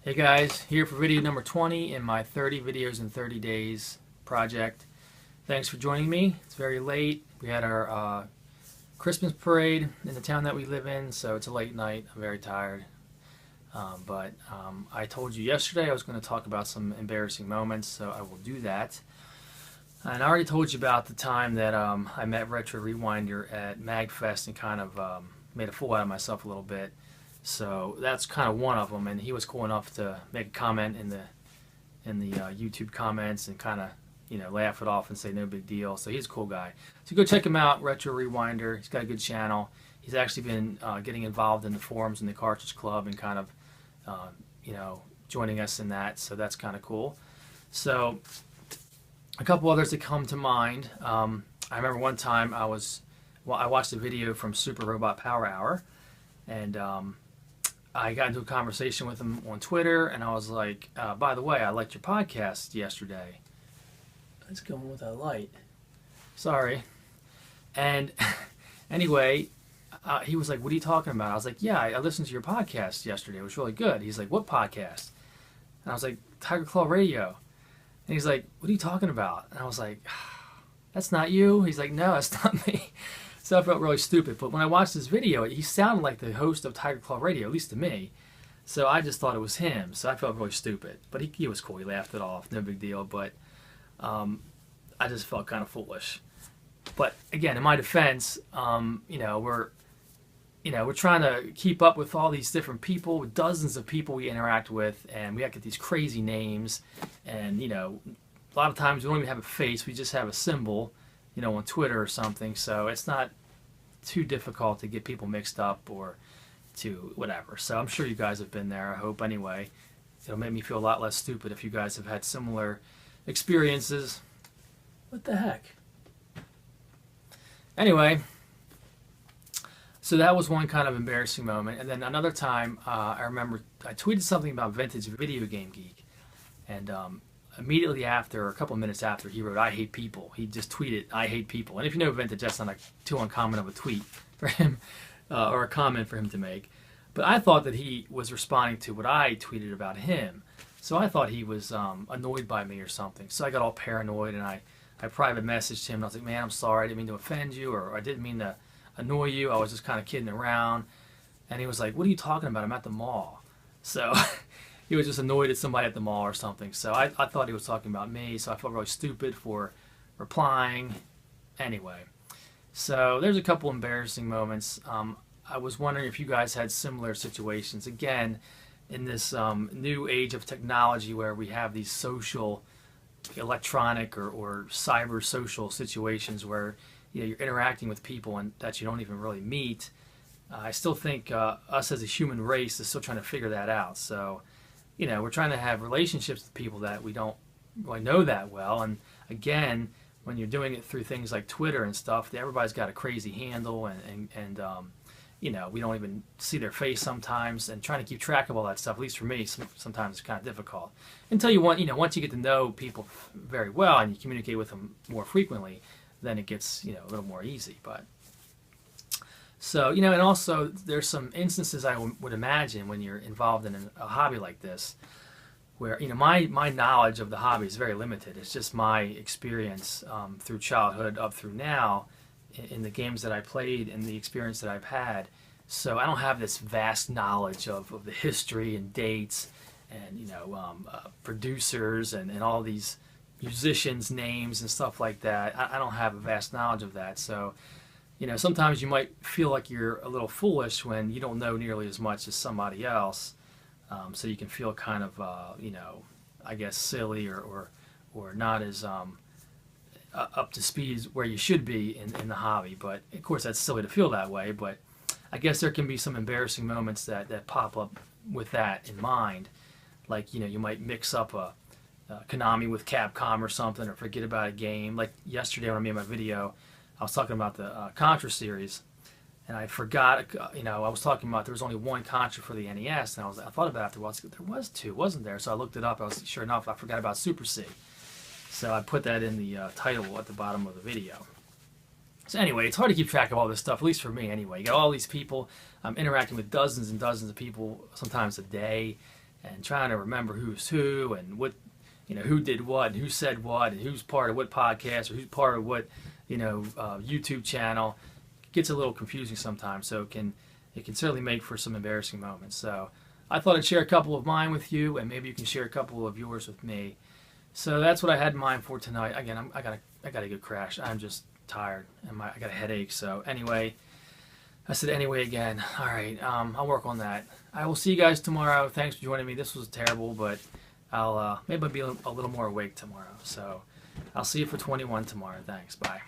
Hey guys, here for video number 20 in my 30 videos in 30 days project. Thanks for joining me. It's very late. We had our Christmas parade in the town that we live in, so it's a late night. I'm very tired. But I told you yesterday I was going to talk about some embarrassing moments, so I will do that. And I already told you about the time that I met Retro Rewinder at MagFest and kind of made a fool out of myself a little bit. So that's kind of one of them, and he was cool enough to make a comment in the YouTube comments and kind of laugh it off and say no big deal. So he's a cool guy. So go check him out, Retro Rewinder. He's got a good channel. He's actually been getting involved in the forums in the Cartridge Club and kind of joining us in that. So that's kind of cool. So a couple others that come to mind. I remember one time I watched a video from Super Robot Power Hour, and I got into a conversation with him on Twitter, and I was like, by the way, I liked your podcast yesterday. Let's go on with that light. Sorry. And anyway, he was like, what are you talking about? I was like, yeah, I listened to your podcast yesterday. It was really good. He's like, what podcast? And I was like, Tiger Claw Radio. And he's like, what are you talking about? And I was like, that's not you? He's like, no, that's not me. So I felt really stupid. But when I watched this video, he sounded like the host of Tiger Claw Radio, at least to me. So I just thought it was him. So I felt really stupid. But he was cool. He laughed it off. No big deal. But I just felt kind of foolish. But again, in my defense, we're trying to keep up with all these different people, with dozens of people we interact with, and we have to get these crazy names. And a lot of times we don't even have a face; we just have a symbol, on Twitter or something. So it's not too difficult to get people mixed up or to whatever. So I'm sure you guys have been there. I hope anyway. It'll make me feel a lot less stupid if you guys have had similar experiences. What the heck? Anyway. So that was one kind of embarrassing moment. And then another time, I remember I tweeted something about Vintage Video Game Geek. And immediately after, or a couple of minutes after, he wrote, I hate people. He just tweeted, I hate people. And if you know Vintage, that's not too uncommon of a tweet for him, or a comment for him to make. But I thought that he was responding to what I tweeted about him. So I thought he was annoyed by me or something. So I got all paranoid, and I private messaged him. And I was like, man, I'm sorry. I didn't mean to offend you, or I didn't mean to annoy you. I was just kind of kidding around. And he was like, what are you talking about? I'm at the mall. So he was just annoyed at somebody at the mall or something. So I thought he was talking about me. So I felt really stupid for replying. Anyway, so there's a couple embarrassing moments. I was wondering if you guys had similar situations. Again, in this new age of technology where we have these social, electronic or cyber social situations where you're interacting with people and that you don't even really meet. I still think us as a human race is still trying to figure that out. So, we're trying to have relationships with people that we don't really know that well. And again, when you're doing it through things like Twitter and stuff, everybody's got a crazy handle, and we don't even see their face sometimes. And trying to keep track of all that stuff, at least for me, sometimes it's kind of difficult. Until once you get to know people very well and you communicate with them more frequently, then it gets a little more easy. But so and also there's some instances I would imagine when you're involved in a hobby like this, where my knowledge of the hobby is very limited. It's just my experience through childhood up through now in the games that I played and the experience that I've had. So I don't have this vast knowledge of the history and dates and producers and all these musicians' names and stuff like that. I don't have a vast knowledge of that. So, sometimes you might feel like you're a little foolish when you don't know nearly as much as somebody else. So you can feel kind of, I guess silly or not as up to speed as where you should be in the hobby. But of course, that's silly to feel that way. But I guess there can be some embarrassing moments that pop up with that in mind. Like, you might mix up a Konami with Capcom or something, or forget about a game. Like yesterday when I made my video, I was talking about the Contra series, and I forgot. I was talking about there was only one Contra for the NES, and I thought about it afterwards. There was two, wasn't there? So I looked it up. Sure enough, I forgot about Super C. So I put that in the title at the bottom of the video. So anyway, it's hard to keep track of all this stuff, at least for me anyway. You got all these people. I'm interacting with dozens and dozens of people, sometimes a day. and trying to remember who's who and what, who did what and who said what and who's part of what podcast or who's part of what, YouTube channel. It gets a little confusing sometimes, so it can certainly make for some embarrassing moments. So I thought I'd share a couple of mine with you, and maybe you can share a couple of yours with me. So that's what I had in mind for tonight. Again, I got a good crash. I'm just tired, and I got a headache. So anyway, I said anyway again. All right, I'll work on that. I will see you guys tomorrow. Thanks for joining me. This was terrible, but maybe I'll be a little more awake tomorrow. So I'll see you for 21 tomorrow. Thanks. Bye.